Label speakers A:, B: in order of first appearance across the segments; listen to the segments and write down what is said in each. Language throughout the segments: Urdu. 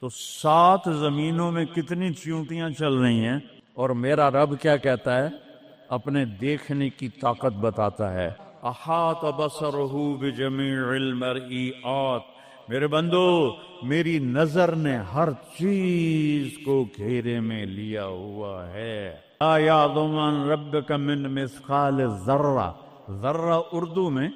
A: تو 7 زمینوں میں کتنی چیونٹیاں چل رہی ہیں، اور میرا رب کیا کہتا ہے؟ اپنے دیکھنے کی طاقت بتاتا ہے۔ احاط بصرہ بجمیع المرئیات، میرے بندو میری نظر نے ہر چیز کو گھیرے میں لیا ہوا ہے۔ لا یعظم عن ربک من مثقال ذرہ، ذرہ اردو میں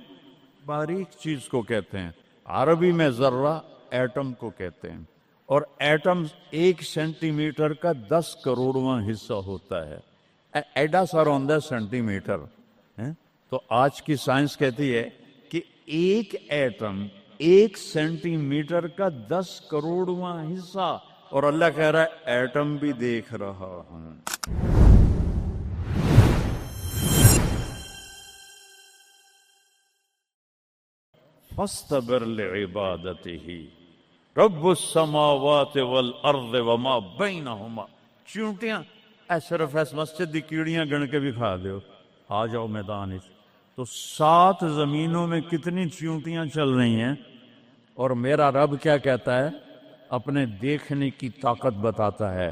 A: باریک چیز کو کہتے ہیں، عربی میں ذرہ ایٹم کو کہتے ہیں، اور ایٹم 1 سینٹی میٹر کا 10 کروڑواں حصہ ہوتا ہے۔ ایڈا سر ہوتا ہے سینٹی میٹر، تو آج کی سائنس کہتی ہے کہ ایک ایٹم 1 سینٹی میٹر کا 10 کروڑواں حصہ، اور اللہ کہہ رہا ہے ایٹم بھی دیکھ رہا ہوں۔ فاصطبر لعبادته رب السماوات والارض وما بینہما۔ چیونٹیاں اے صرف اس مسجد دی کیڑیاں گن کے بھی کھا دیو، آ جاؤ میدان اس۔ تو 7 زمینوں میں کتنی چیونٹیاں چل رہی ہیں، اور میرا رب کیا کہتا ہے؟ اپنے دیکھنے کی طاقت بتاتا ہے۔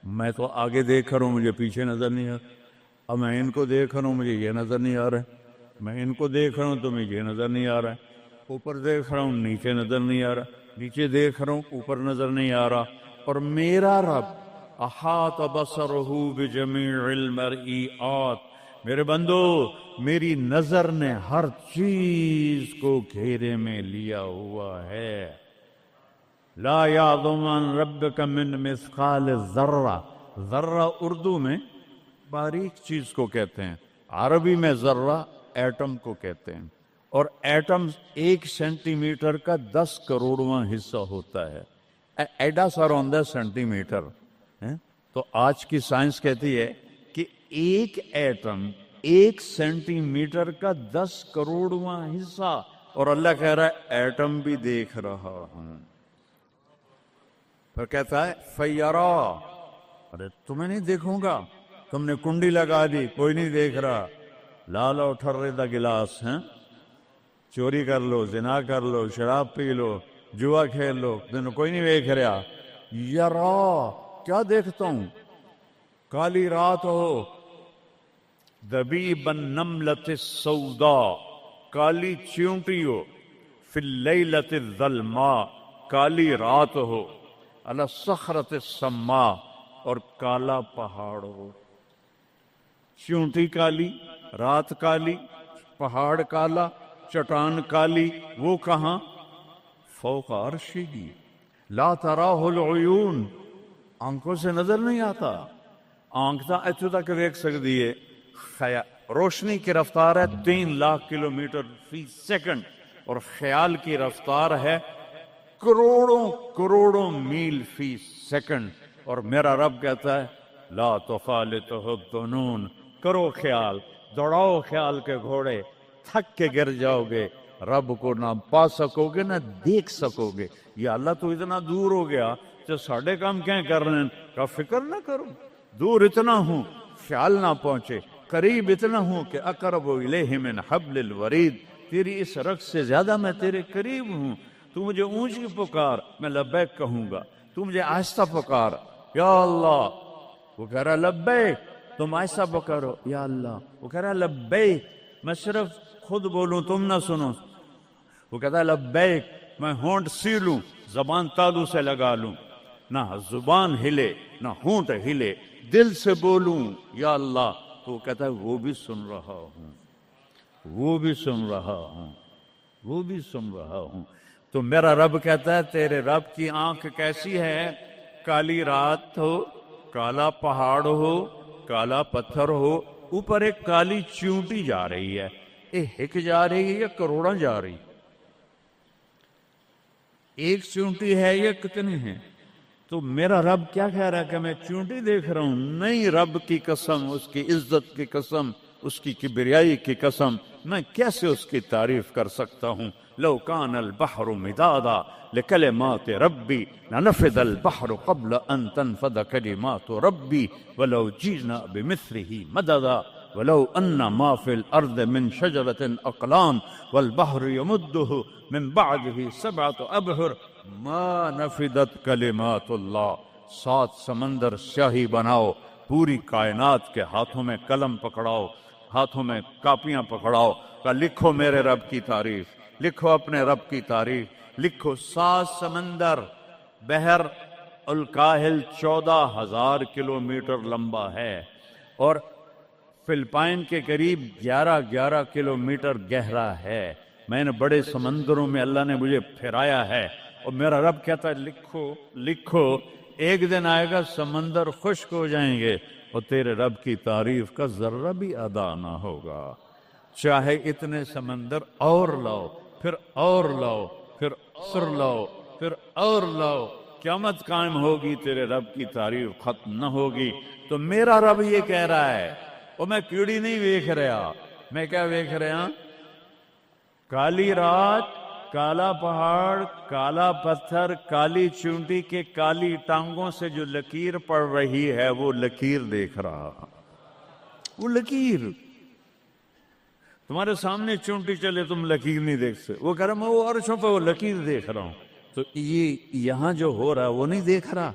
A: میں تو آگے دیکھ رہا ہوں، مجھے پیچھے نظر نہیں آ رہا، اب میں ان کو دیکھ رہا ہوں، مجھے یہ نظر نہیں آ رہا ہے، میں ان کو دیکھ رہا ہوں تو مجھے یہ نظر نہیں آ رہا ہے، اوپر دیکھ رہا ہوں نیچے نظر نہیں آ رہا، نیچے دیکھ رہا ہوں اوپر نظر نہیں آ رہا، اور میرا رب احاط بصرہ بجمیع المرئیات، میرے بندو میری نظر نے ہر چیز کو گھیرے میں لیا ہوا ہے۔ لا یعظم عن ربک من مثقال ذرہ، ذرہ اردو میں باریک چیز کو کہتے ہیں، عربی میں ذرہ ایٹم کو کہتے ہیں، اور ایٹم 1 سینٹی میٹر کا 10 کروڑواں حصہ ہوتا ہے۔ ایڈا سر ہوتا ہے سینٹی میٹر، تو آج کی سائنس کہتی ہے کہ ایک ایٹم 1 سینٹی میٹر کا 10 کروڑواں حصہ، اور اللہ کہہ رہا ہے ایٹم بھی دیکھ رہا ہوں۔ پھر کہتا ہے فیرا، ارے تمہیں نہیں دیکھوں گا، تم نے کنڈی لگا دی، کوئی نہیں دیکھ رہا، لالا ٹھرے دا گلاس ہیں، چوری کر لو، زنا کر لو، شراب پی لو، جوا کھیل لو، تمہیں کوئی نہیں دیکھ رہا۔ یرا، کیا دیکھتا ہوں؟ کالی رات ہو، دبیب النملۃ السوداء، کالی چیونٹی ہو، فی اللیلۃ الظلماء، کالی رات ہو، علی الصخرۃ السماء، اور کالا پہاڑ ہو۔ چیونٹی کالی، رات کالی، پہاڑ کالا، چٹان کالی، وہ کہاں؟ فوق عرشہ لا تراہ العیون، آنکھوں سے نظر نہیں آتا، آنکھ تا اتھو تک دیکھ سکتی ہے، روشنی کی رفتار ہے 3 لاکھ کلومیٹر فی سیکنڈ، اور خیال کی رفتار ہے کروڑوں کروڑوں میل فی سیکنڈ، اور میرا رب کہتا ہے لا تخالطہ الظنون، کرو خیال، دوڑاؤ خیال کے گھوڑے، تھک کے گر جاؤ گے، رب کو نہ پا سکو گے نہ دیکھ سکو گے۔ یا اللہ تو اتنا دور ہو گیا تو ساڑھے کام کیا کر رہے ہیں؟ کہ فکر نہ کرو، دور اتنا ہوں خیال نہ پہنچے، قریب اتنا ہوں کہ اقرب الیہ من حبل الورید، تیری اس رگ سے زیادہ میں تیرے قریب ہوں۔ تو مجھے اونچی پکار، میں لبیک کہوں گا، تو مجھے آہستہ پکار، یا اللہ، وہ کہہ رہا لبیک، تم آہستہ پکارو یا اللہ، وہ کہہ رہا لبیک، میں صرف خود بولوں تم نہ سنو، وہ کہتا ہے لبیک، میں ہونٹ سیلوں، زبان تالو سے لگا لوں، نہ زبان ہلے نہ ہونٹ ہلے، دل سے بولوں یا اللہ، تو وہ کہتا ہے وہ بھی سن رہا ہوں، وہ بھی سن رہا ہوں، وہ بھی سن رہا ہوں۔ تو میرا رب کہتا ہے تیرے رب کی آنکھ کیسی ہے؟ کالی رات ہو، کالا پہاڑ ہو، کالا پتھر ہو، اوپر ایک کالی چیونٹی جا رہی ہے، ایک جا رہی ہے یا کروڑاں جا رہی؟ ایک چیونٹی ہے یا کتنی ہیں؟ تو میرا رب کیا کہہ رہا ہے کہ میں چیونٹی دیکھ رہا ہوں؟ نہیں، رب کی قسم، اس کی عزت کی قسم، اس کی کبریائی کی قسم، میں کیسے اس کی تعریف کر سکتا ہوں؟ لو کان البحر مدادا لکلمات ربی لنفد البحر قبل ان تنفد کلمات ربی ولو جئنا بمثله مددا ولو ان ما في الارض من شجرة اقلام والبحر يمده من بعده 7 ابحر ما نفدت کلمات اللہ، 7 سمندر سیاہی بناؤ، پوری کائنات کے ہاتھوں میں قلم پکڑاؤ، ہاتھوں میں کاپیاں پکڑاؤ، کہ لکھو میرے رب کی تعریف، لکھو اپنے رب کی تعریف، لکھو۔ 7 سمندر، بحر الکاہل 14,000 کلومیٹر لمبا ہے، اور فلپائن کے قریب 11 کلومیٹر گہرا ہے۔ میں نے بڑے سمندروں میں اللہ نے مجھے پھرایا ہے، اور میرا رب کہتا ہے لکھو لکھو، ایک دن آئے گا سمندر خشک ہو جائیں گے اور تیرے رب کی تعریف کا ذرہ بھی ادا نہ ہوگا، چاہے اتنے سمندر اور لاؤ، پھر اور لاؤ، پھر اور لاؤ، پھر اور لاؤ، قیامت قائم ہوگی تیرے رب کی تعریف ختم نہ ہوگی۔ تو میرا رب یہ کہہ رہا ہے، اور میں کیڑی نہیں ویکھ رہا، میں کیا ویکھ رہا؟ کالی رات، کالا پہاڑ، کالا پتھر، کالی چونٹی کے کالی ٹانگوں سے جو لکیر پڑ رہی ہے وہ لکیر دیکھ رہا، وہ لکیر تمہارے سامنے چونٹی چلے تم لکیر نہیں دیکھ سکتے، وہ کہہ رہا میں وہ عرشوں پہ وہ لکیر دیکھ رہا ہوں۔ تو یہ یہاں جو ہو رہا ہے وہ نہیں دیکھ رہا،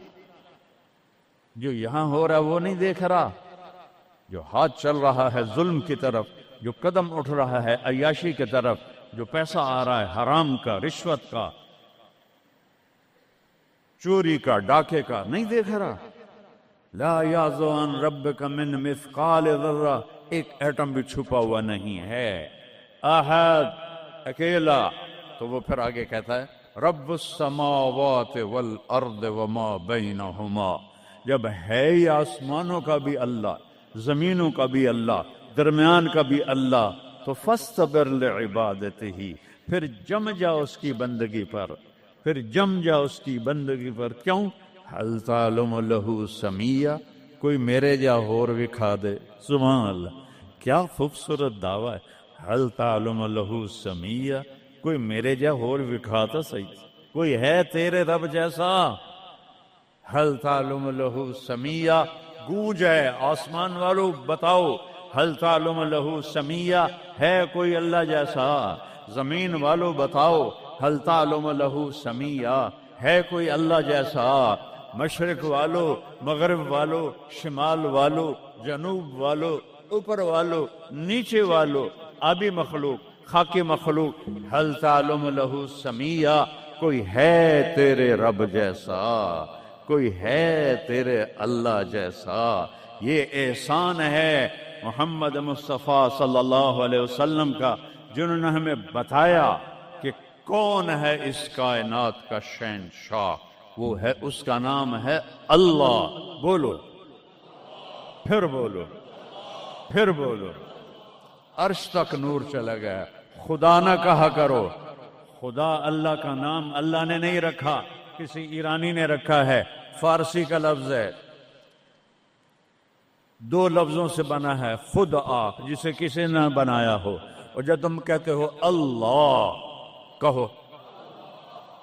A: جو یہاں ہو رہا ہے وہ نہیں دیکھ رہا، جو ہاتھ چل رہا ہے ظلم کی طرف، جو قدم اٹھ رہا ہے عیاشی کی طرف، جو پیسہ آ رہا ہے حرام کا، رشوت کا، چوری کا، ڈاکے کا، نہیں دیکھ رہا۔ لا یعزو عن ربک من مثقال ذرہ، ایک ایٹم بھی چھپا ہوا نہیں ہے، احد، اکیلا۔ تو وہ پھر آگے کہتا ہے رب السماوات والارض وما بینہما، جب ہے ہی آسمانوں کا بھی اللہ، زمینوں کا بھی اللہ، درمیان کا بھی اللہ، تو فاصطبر لعبادتہ، پھر جم جا اس کی بندگی پر، پھر جم جا اس کی بندگی پر۔ کیوں؟ حل تعلم لہ سمیہ، کوئی میرے جا ہور وکھا دے، سبحان اللہ، کیا خوبصورت دعویٰ ہے، حل تعلم لہ سمیہ، کوئی میرے جا ہور وکھا تو صحیح، کوئی ہے تیرے رب جیسا؟ حل تعلم لہ سمیہ، گونج ہے آسمان والو بتاؤ، حل تعلم لہ سمیہ، ہے کوئی اللہ جیسا؟ زمین والو بتاؤ، حل تعلم لہ سمیہ، ہے کوئی اللہ جیسا؟ مشرق والو، مغرب والو، شمال والو، جنوب والو، اوپر والو، نیچے والو، آبی مخلوق، خاکی مخلوق، حل تعلم لہ سمیہ، کوئی ہے تیرے رب جیسا، کوئی ہے تیرے اللہ جیسا؟ یہ احسان ہے محمد مصطفیٰ صلی اللہ علیہ وسلم کا، جنہوں نے ہمیں بتایا کہ کون ہے اس کائنات کا شہنشاہ، وہ ہے، اس کا نام ہے اللہ۔ بولو، پھر بولو، پھر بولو، عرش تک نور چلا گیا۔ خدا نہ کہا کرو، خدا اللہ کا نام اللہ نے نہیں رکھا، کسی ایرانی نے رکھا ہے، فارسی کا لفظ ہے، 2 لفظوں سے بنا ہے، خود آ، جسے کسی نے بنایا ہو، اور جب تم کہتے ہو اللہ، کہو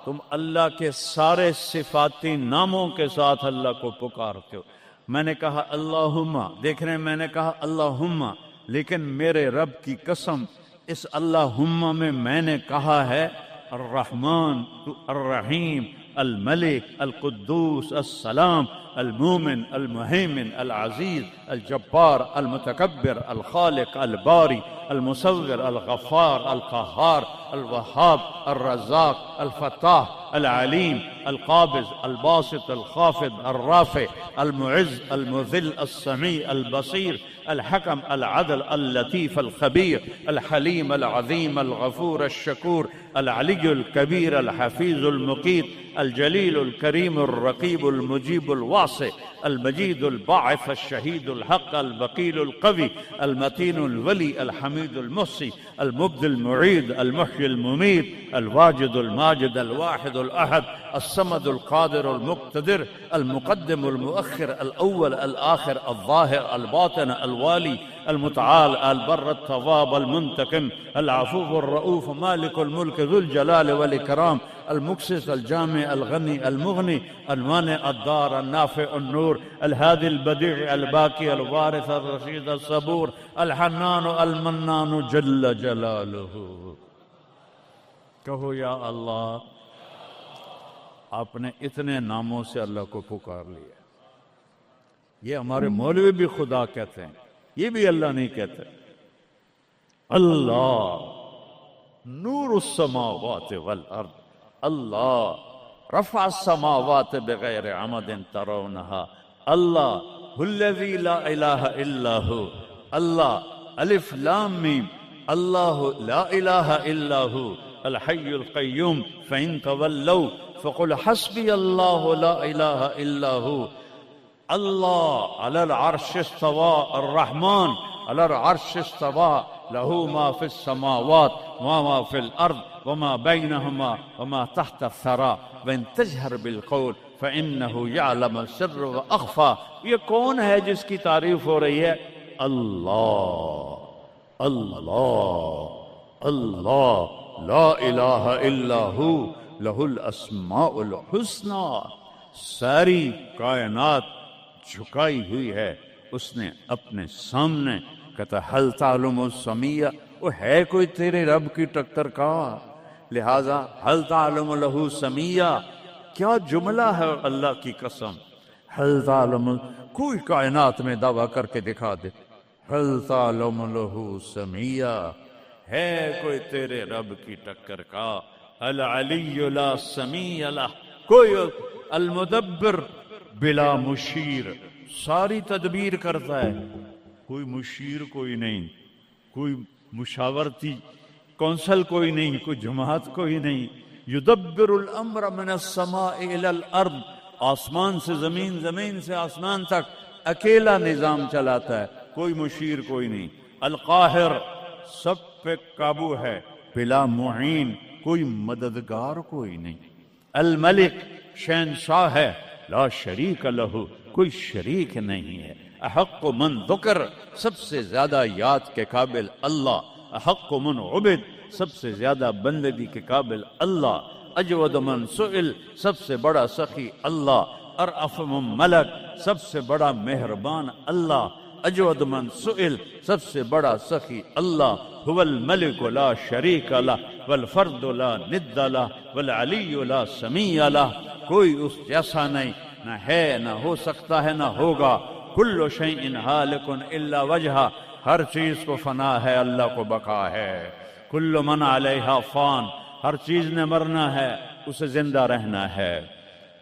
A: تم اللہ کے سارے صفاتی ناموں کے ساتھ اللہ کو پکارتے ہو۔ میں نے کہا اللہم، دیکھ رہے ہیں میں نے کہا اللہم، لیکن میرے رب کی قسم اس اللہم میں نے کہا ہے الرحمن، الرحیم، الملک، القدوس، السلام، المومن، المہیمن، العزیز، الجبار، المتکبر، الخالق، الباری، المصور، الغفار، القہار، الوہاب، الرزاق، الفتاح، العلیم، القابض، الباسط، الخافض، الرافع، المعز، المذل، السمیع، البصیر، الحکم، العدل، اللطیف، الخبیر، الحلیم، العظیم، الغفور، الشکور، العلی الکبیر، الحفیظ، المقیت، الجلیل، الکریم، الرقیب، المجیب، الواسع، المجید، الباعث، الشہید، الحق، الوکیل، القوی، المتین، الولی، الحمید، المحصی، المبدی، المعید، المحیی، الممید، الواجد، الماجد، الواحد، الأحد، الصمد، القادر، المقتدر، المقدم، المؤخر، الأول، الآخر، الظاهر، الباطن، الوالي، المتعال، البر، التواب، المنتقم، العفو، الرؤوف، مالك الملك، ذو الجلال والإكرام، المقسط، الجامع، الغني، المغني، المانع، الضار، النافع، النور، الهادي، البديع، الباقي، الوارث، الرشيد، الصبور، الحنان، المنان، جل جلاله۔ کہو یا اللہ، آپ نے اتنے ناموں سے اللہ کو پکار لیا. یہ ہمارے مولوی بھی خدا کہتے ہیں، یہ بھی اللہ نہیں کہتے. اللہ نور السماوات والارض، اللہ رفع السماوات بغیر عمد ترونها، اللہ الذی لا الہ الا ہو، اللہ الف لام میم، اللہ لا الہ الا ہو الحی القیوم فإن تولوا فقل حسبی اللہ لا الہ الا ہو. اللہ علی العرش استوى الرحمن علی العرش استوى له ما في السماوات وما في الأرض وما بينهما وما تحت الثرى وإن تجهر بالقول فإنه يعلم السر وأخفى. یہ کون ہے جس کی تعریف ہو رہی ہے؟ اللہ اللہ اللہ لا الہ الا ہو لہ الاسماء الحسنى. ساری کائنات جھکائی ہوئی ہے اس نے اپنے سامنے. کہتا حل تعلم السمیہ، وہ ہے کوئی تیرے رب کی ٹکر کا؟ لہذا حل تعلم لہ سمیہ، کیا جملہ ہے اللہ کی قسم. حل تعلم، کوئی کائنات میں دعویٰ کر کے دکھا دے حل تعلم لہ سمیہ، ہے کوئی تیرے رب کی ٹکر کا. العلی لا سمیہ لہ، کوئی المدبر بلا مشیر، ساری تدبیر کرتا ہے، کوئی مشیر کوئی نہیں، کوئی مشاورتی کونسل کوئی نہیں، کوئی جماعت کوئی نہیں. یدبر الامر من السماء الى الارض، آسمان سے زمین، زمین سے آسمان تک اکیلا نظام چلاتا ہے، کوئی مشیر کوئی نہیں. القاہر، سب پہ قابو ہے، بلا معین، کوئی مددگار کوئی نہیں. الملک، شہنشاہ ہے، لا شریک لہ، کوئی شریک نہیں ہے. احق من ذکر، سب سے زیادہ یاد کے قابل اللہ. احق من عبد، سب سے زیادہ بندگی کے قابل اللہ. اجود من سئل، سب سے بڑا سخی اللہ. ارأف من ملک، سب سے بڑا مہربان اللہ. اجود من سئل، سب سے بڑا سخی اللہ. هو الملک لا شریک لہ والفرد لا ند لہ والعلی لا سمیع لہ، کوئی اس جیسا نہیں، نہ ہے، نہ ہو سکتا ہے، نہ ہوگا. کل شیء ہالک الا وجہہ، ہر چیز کو فنا ہے، اللہ کو بقا ہے. کل من علیہا فان، ہر چیز نے مرنا ہے، اسے زندہ رہنا ہے.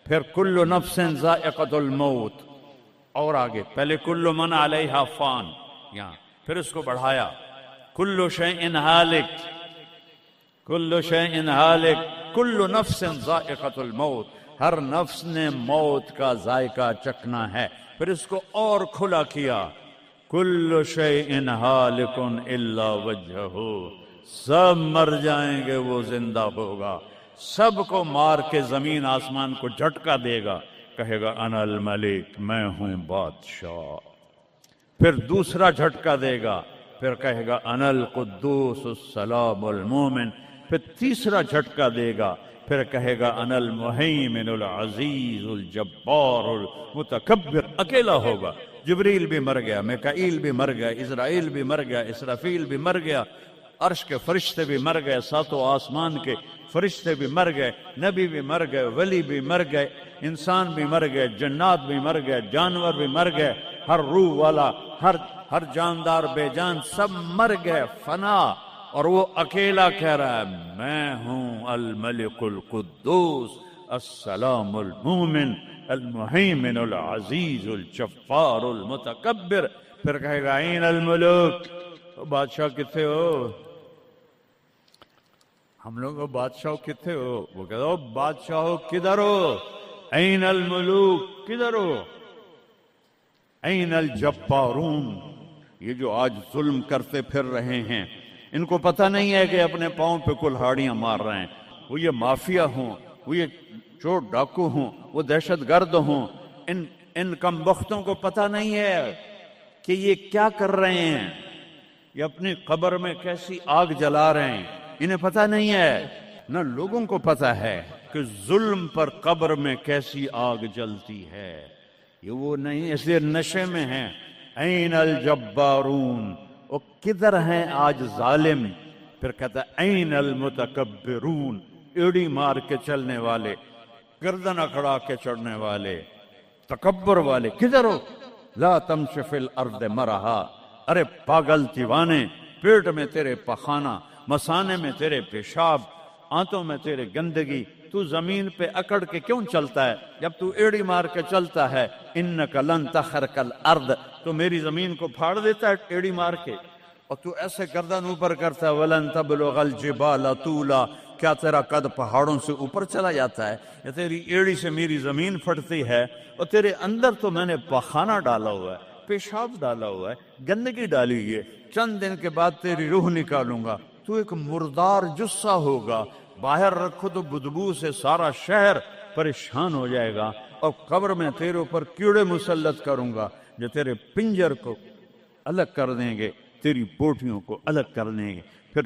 A: پھر کل نفس ذائقۃ الموت، اور آگے پہلے کل من علیہا فان، یہاں پھر اس کو بڑھایا کل شیء ہالک، کل شیء ہالک، کل نفس ذائقۃ الموت، ہر نفس نے موت کا ذائقہ چکھنا ہے. پھر اس کو اور کھلا کیا کل شیء ہالک الا وجہہ، سب مر جائیں گے، وہ زندہ ہوگا. سب کو مار کے زمین آسمان کو جھٹکا دے گا، کہے گا انا الملک، میں ہوں بادشاہ. پھر دوسرا جھٹکا دے گا، پھر کہے گا انا القدوس السلام المومن. پھر تیسرا جھٹکا دے گا، پھر کہے گا انا المہیمن العزیز الجبار المتکبر. اکیلا ہوگا. جبریل بھی مر گیا، میکائیل بھی مر گیا، اسرائیل بھی مر گیا، اسرافیل بھی مر گیا، عرش کے فرشتے بھی مر گئے، ساتوں آسمان کے فرشتے بھی مر گئے، نبی بھی مر گئے، ولی بھی مر گئے، انسان بھی مر گئے، جنات بھی مر گئے، جانور بھی مر گئے، ہر روح والا، ہر جاندار بے جان سب مر گئے، فنا. اور وہ اکیلا کہہ رہا ہے میں ہوں الملک القدوس السلام المومن المہیمن العزیز الجبار المتکبر. پھر کہے گا این الملوک، بادشاہ کتنے ہو؟ ہم لوگ بادشاہ کتنے ہو؟ وہ کہتا ہو بادشاہ کدھر ہو؟ این الملوک، کدھر ہو؟ این الجبارون، یہ جو آج ظلم کرتے پھر رہے ہیں، ان کو پتہ نہیں ہے کہ اپنے پاؤں پہ کلہاڑیاں مار رہے ہیں. وہ یہ مافیا ہوں، وہ یہ چور ڈاکو ہوں، وہ دہشت گرد ہوں، ان کم بختوں کو پتہ نہیں ہے کہ یہ کیا کر رہے ہیں، یہ اپنی قبر میں کیسی آگ جلا رہے ہیں. انہیں پتہ نہیں ہے. نہ لوگوں کو پتہ ہے کہ ظلم پر قبر میں کیسی آگ جلتی ہے. یہ وہ نہیں، اس لیے نشے میں ہیں. این الجبارون، وہ کدھر ہیں آج ظالم؟ پھر کہتا ہے این المتکبرون، ایڑی مار کے چلنے والے. گردن اکڑا کے چڑھنے والے، تکبر والے، کدھر ہو؟ لا تمش فی الارض مرحا، ارے پاگل دیوانے، پیٹ میں تیرے پخانہ، مثانے میں تیرے پیشاب، آنتوں میں تیرے گندگی، تو زمین پہ اکڑ کے کیوں چلتا ہے؟ جب تو ایڑی مار کے چلتا ہے، انک لن تخرق الارض، تو میری زمین کو پھاڑ دیتا ہے ایڑی مار کے، اور تو ایسے گردن اوپر کرتا ہے، ولن تبلغ الجبال طولا، کیا تیرا قد پہاڑوں سے اوپر چلا جاتا ہے؟ یا تیری ایڑی سے میری زمین پھٹتی ہے، اور تیرے اندر تو میں نے پخانہ ڈالا ہوا ہے، پیشاب ڈالا ہوا ہے، گندگی ڈالی ہوئی ہے، چند دن کے بعد تیری روح نکالوں گا، تو ایک مردار جثہ ہوگا، باہر رکھو تو بدبو سے سارا شہر پریشان ہو جائے گا، اور قبر میں تیرے اوپر کیڑے مسلط کروں گا جو تیرے پنجر کو الگ کر دیں گے، تیری بوٹیوں کو الگ کر دیں گے، پھر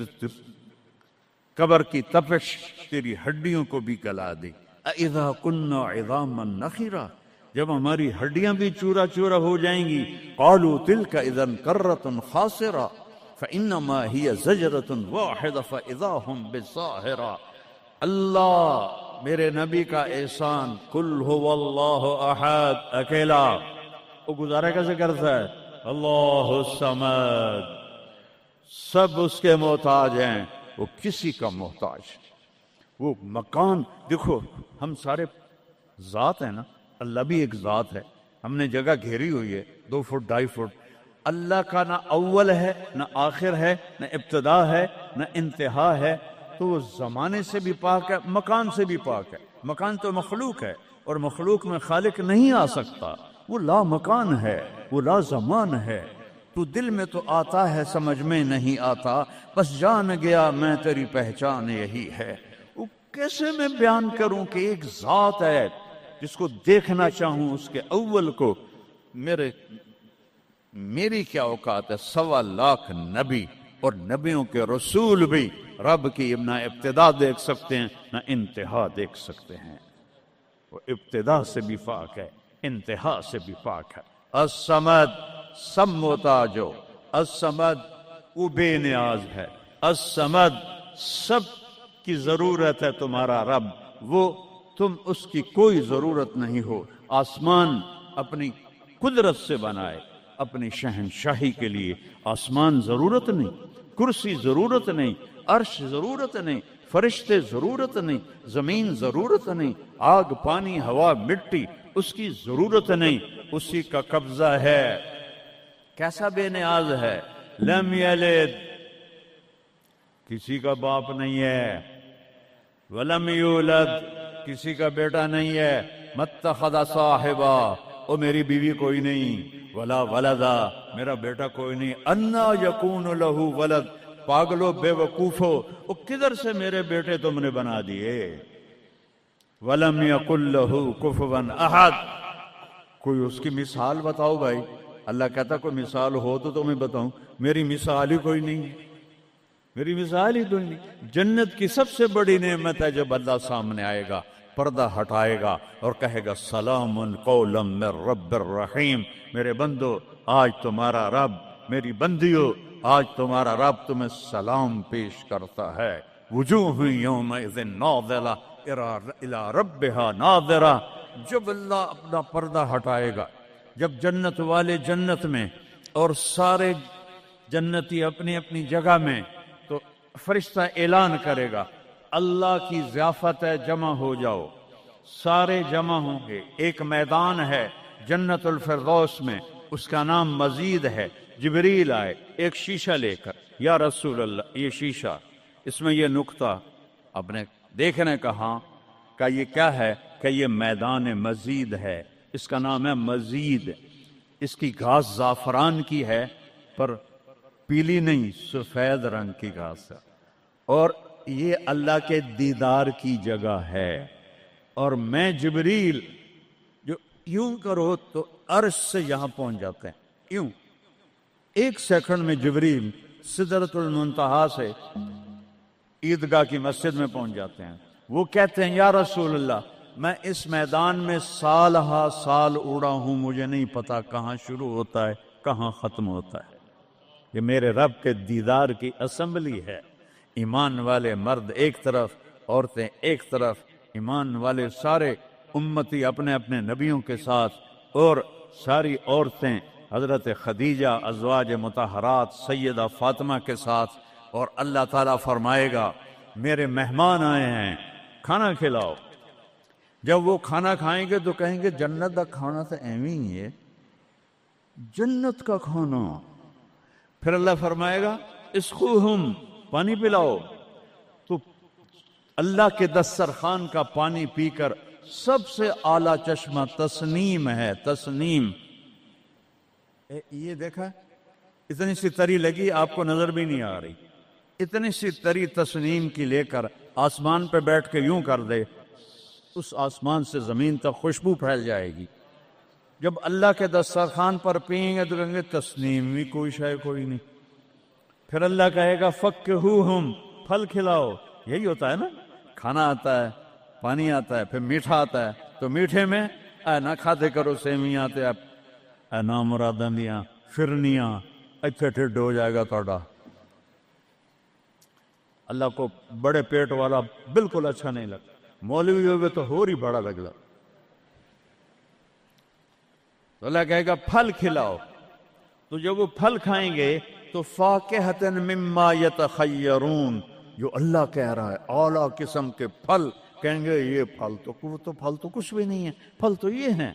A: قبر کی تپش تیری ہڈیوں کو بھی گلا دے۔ اذا كنا عظاما نخرا، جب ہماری ہڈیاں بھی چورا چورا ہو جائیں گی، قالوا تلك اذا كرة خاسرة فانما هي زجرة واحدة فاذا هم بالساهرة۔ اللہ میرے نبی کا احسان، قل هو اللہ احد، اکیلا، وہ گزارا کیسے کرتا ہے؟ اللہ الصمد، سب اس کے محتاج ہیں، وہ کسی کا محتاج۔ وہ مکان دیکھو، ہم سارے ذات ہیں نا، اللہ بھی ایک ذات ہے، ہم نے جگہ گھیری ہوئی ہے 2 فٹ 2.5 فٹ، اللہ کا نہ اول ہے نہ آخر ہے نہ ابتدا ہے نہ انتہا ہے، تو وہ زمانے سے بھی پاک ہے، مکان سے بھی پاک ہے۔ مکان تو مخلوق ہے، اور مخلوق میں خالق نہیں آ سکتا، وہ لا مکان ہے، وہ لا زمان ہے۔ تو دل میں تو آتا ہے، سمجھ میں نہیں آتا، بس جان گیا میں تیری پہچان یہی ہے۔ وہ کیسے میں بیان کروں کہ ایک ذات ہے جس کو دیکھنا چاہوں اس کے اول کو، میری کیا اوقات ہے؟ 1.25 لاکھ نبی اور نبیوں کے رسول بھی رب کی نہ ابتدا دیکھ سکتے ہیں نہ انتہا دیکھ سکتے ہیں، وہ ابتدا سے بھی پاک ہے، انتہا سے بھی پاک ہے۔ الصمد، سب محتاج ہو، الصمد وہ بے نیاز ہے، الصمد سب کی ضرورت ہے تمہارا رب، وہ تم اس کی کوئی ضرورت نہیں ہو۔ آسمان اپنی قدرت سے بنائے، اپنی شہنشاہی کے لیے آسمان ضرورت نہیں، کرسی ضرورت نہیں، عرش ضرورت نہیں، فرشتے ضرورت نہیں، زمین ضرورت نہیں، آگ پانی ہوا مٹی اس کی ضرورت نہیں، اسی کا قبضہ ہے۔ کیسا بے نیاز ہے؟ لم یلد، کسی کا باپ نہیں ہے، ولم یولد، کسی کا بیٹا نہیں ہے، متخذ صاحبہ، او میری بیوی کوئی نہیں، ولا ولدا، میرا بیٹا کوئی نہیں، انا یکون لہ ولد، پاگلو بے وقوفو، او کدھر سے میرے بیٹے تم نے بنا دیے؟ ولم یکن لہ کفوا احد، کوئی اس کی مثال بتاؤ بھائی۔ اللہ کہتا کوئی مثال ہو تو تمہیں بتاؤں، میری مثال ہی کوئی نہیں، میری مثال ہی کوئی نہیں۔ جنت کی سب سے بڑی نعمت ہے جب اللہ سامنے آئے گا، پردہ ہٹائے گا اور کہے گا سلام قولا من رب الرحیم، میرے بندو آج تمہارا رب، میری بندیو آج تمہارا رب تمہیں سلام پیش کرتا ہے۔ وجوہ یومئذ ناظرہ الی ربہا ناظرہ، جب اللہ اپنا پردہ ہٹائے گا، جب جنت والے جنت میں اور سارے جنتی اپنی اپنی جگہ میں، تو فرشتہ اعلان کرے گا اللہ کی ضیافت ہے، جمع ہو جاؤ، سارے جمع ہوں گے۔ ایک میدان ہے جنت الفردوس میں، اس کا نام مزید ہے۔ جبریل آئے ایک شیشہ لے کر، یا رسول اللہ یہ شیشہ، اس میں یہ نقطہ آپ نے دیکھنے کہا کہ یہ کیا ہے؟ کہ یہ میدان مزید ہے، اس کا نام ہے مزید۔ اس کی گھاس زعفران کی ہے پر پیلی نہیں، سفید رنگ کی گھاس ہے، اور یہ اللہ کے دیدار کی جگہ ہے۔ اور میں جبریل جو یوں کرو تو عرش سے یہاں پہنچ جاتے ہیں، یوں 1 سیکنڈ میں جبریل سدرۃ المنتہا سے عیدگاہ کی مسجد میں پہنچ جاتے ہیں۔ وہ کہتے ہیں یا رسول اللہ میں اس میدان میں سال ہا سال اڑا ہوں، مجھے نہیں پتا کہاں شروع ہوتا ہے کہاں ختم ہوتا ہے۔ یہ میرے رب کے دیدار کی اسمبلی ہے، ایمان والے مرد ایک طرف، عورتیں ایک طرف، ایمان والے سارے امتی اپنے اپنے نبیوں کے ساتھ اور ساری عورتیں حضرت خدیجہ ازواج مطہرات سیدہ فاطمہ کے ساتھ، اور اللہ تعالیٰ فرمائے گا میرے مہمان آئے ہیں کھانا کھلاؤ۔ جب وہ کھانا کھائیں گے تو کہیں گے جنت کا کھانا تو ایویں ہی ہے، جنت کا کھانا۔ پھر اللہ فرمائے گا اسقوہم، پانی پلاؤ۔ تو اللہ کے دسترخوان کا پانی پی کر سب سے اعلیٰ چشمہ تسنیم ہے، تسنیم۔ یہ دیکھا اتنی سی تری لگی آپ کو نظر بھی نہیں آ رہی، اتنی سی تری تسنیم کی لے کر آسمان پہ بیٹھ کے یوں کر دے، اس آسمان سے زمین تک خوشبو پھیل جائے گی۔ جب اللہ کے دسترخوان پر پئیں گے تو کہیں گے تسنیم بھی کوئی شے کوئی نہیں۔ پھر اللہ کہے گا فکہوہم، پھل کھلاؤ۔ یہی ہوتا ہے نا، کھانا آتا ہے، پانی آتا ہے، پھر میٹھا آتا ہے، تو میٹھے میں اے نہ کھاتے کرو سیویاں تے اے نا مراداں دیاں فرنیاں، اتھے ٹھڈ ہو جائے گا توڑا۔ اللہ کو بڑے پیٹ والا بالکل اچھا نہیں لگتا، مولوی ہوئے تو اور ہی بڑا لگتا۔ تو اللہ کہے گا پھل کھلاؤ۔ تو جب وہ پھل کھائیں گے تو فاکہۃ مما یتخیرون، جو اللہ کہہ رہا ہے اعلیٰ قسم کے پھل، کہیں گے یہ پھل تو کچھ بھی نہیں ہے، پھل تو یہ ہیں۔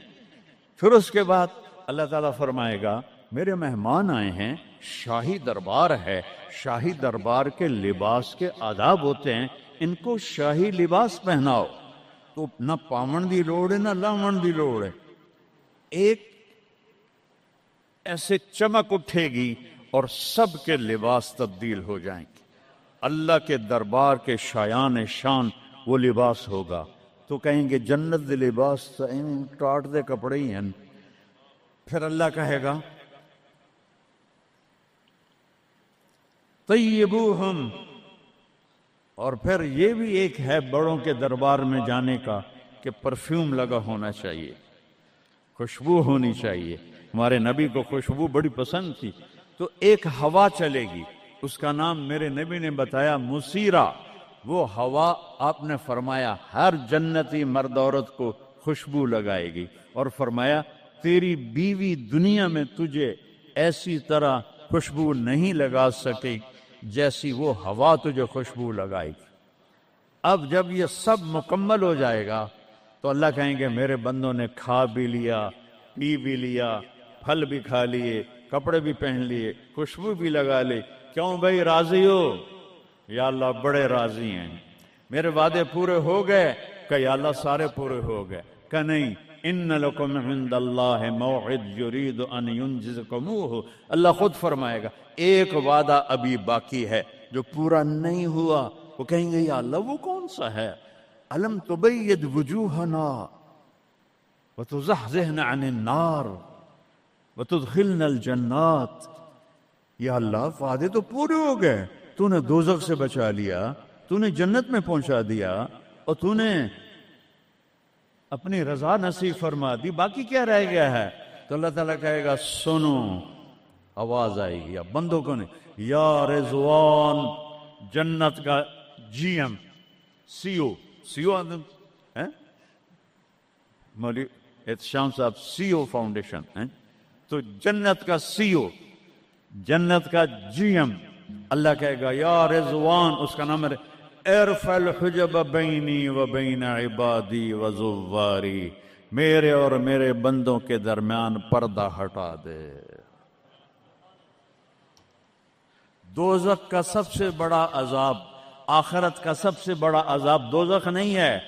A: پھر اس کے بعد اللہ تعالیٰ فرمائے گا میرے مہمان آئے ہیں، شاہی دربار ہے، شاہی دربار کے لباس کے آداب ہوتے ہیں، ان کو شاہی لباس پہناؤ۔ تو نہ پاون دی لوڑ ہے نہ لاون دی لوڑ ہے، ایک ایسے چمک اٹھے گی اور سب کے لباس تبدیل ہو جائیں گے۔ اللہ کے دربار کے شایان شان وہ لباس ہوگا، تو کہیں گے جنت دے لباس ٹاٹ دے کپڑے ہی ہیں۔ پھر اللہ کہے گا طیبوہم، اور پھر یہ بھی ایک ہے بڑوں کے دربار میں جانے کا کہ پرفیوم لگا ہونا چاہیے، خوشبو ہونی چاہیے۔ ہمارے نبی کو خوشبو بڑی پسند تھی، تو ایک ہوا چلے گی، اس کا نام میرے نبی نے بتایا مسیرہ۔ وہ ہوا آپ نے فرمایا ہر جنتی مرد عورت کو خوشبو لگائے گی، اور فرمایا تیری بیوی دنیا میں تجھے ایسی طرح خوشبو نہیں لگا سکی جیسی وہ ہوا تجھے خوشبو لگائے گی۔ اب جب یہ سب مکمل ہو جائے گا تو اللہ کہیں گے میرے بندوں نے کھا بھی لیا، پی بھی لیا، پھل بھی کھا لیے، کپڑے بھی پہن لیے، خوشبو بھی لگا لی، کیوں بھائی راضی ہو؟ یا اللہ بڑے راضی ہیں، میرے وعدے پورے ہو گئے؟ کہ یا اللہ سارے پورے ہو گئے۔ کہ نہیں، ان لکم عند اللہ موعد یرید ان ینجزکموہ، اللہ خود فرمائے گا ایک وعدہ ابھی باقی ہے جو پورا نہیں ہوا۔ وہ کہیں گے یا اللہ وہ کون سا ہے؟ الم تبید وجوہنا وتزحزحنا عن النار وتدخلنا الجنات۔ یا اللہ وعدے تو پورے ہو گئے، تو نے دوزخ سے بچا لیا، تو نے جنت میں پہنچا دیا، اور تو نے اپنی رضا نصیب فرما دی، باقی کیا رہ گیا ہے؟ تو اللہ تعالیٰ کہے گا سنو، آواز آئے گی، یا بندوں کو نہیں، یا رضوان، جنت کا جی ایم، سی او مولوی احتشام صاحب سی او فاؤنڈیشن، تو جنت کا سی او، جنت کا جی ایم، اللہ کہے گا یا رضوان، اس کا نام ہے ارفع الحجب بینی و بین عبادی و زواری، میرے اور میرے بندوں کے درمیان پردہ ہٹا دے۔ دوزخ کا سب سے بڑا عذاب، آخرت کا سب سے بڑا عذاب دوزخ نہیں ہے،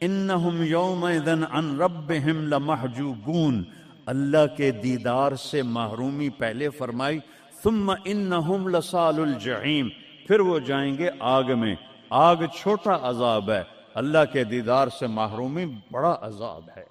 A: انہم یومئذ عن ربہم لمحجوبون، اللہ کے دیدار سے محرومی پہلے فرمائی، ثم انہم لصال الجحیم، پھر وہ جائیں گے آگ میں۔ آگ چھوٹا عذاب ہے، اللہ کے دیدار سے محرومی بڑا عذاب ہے۔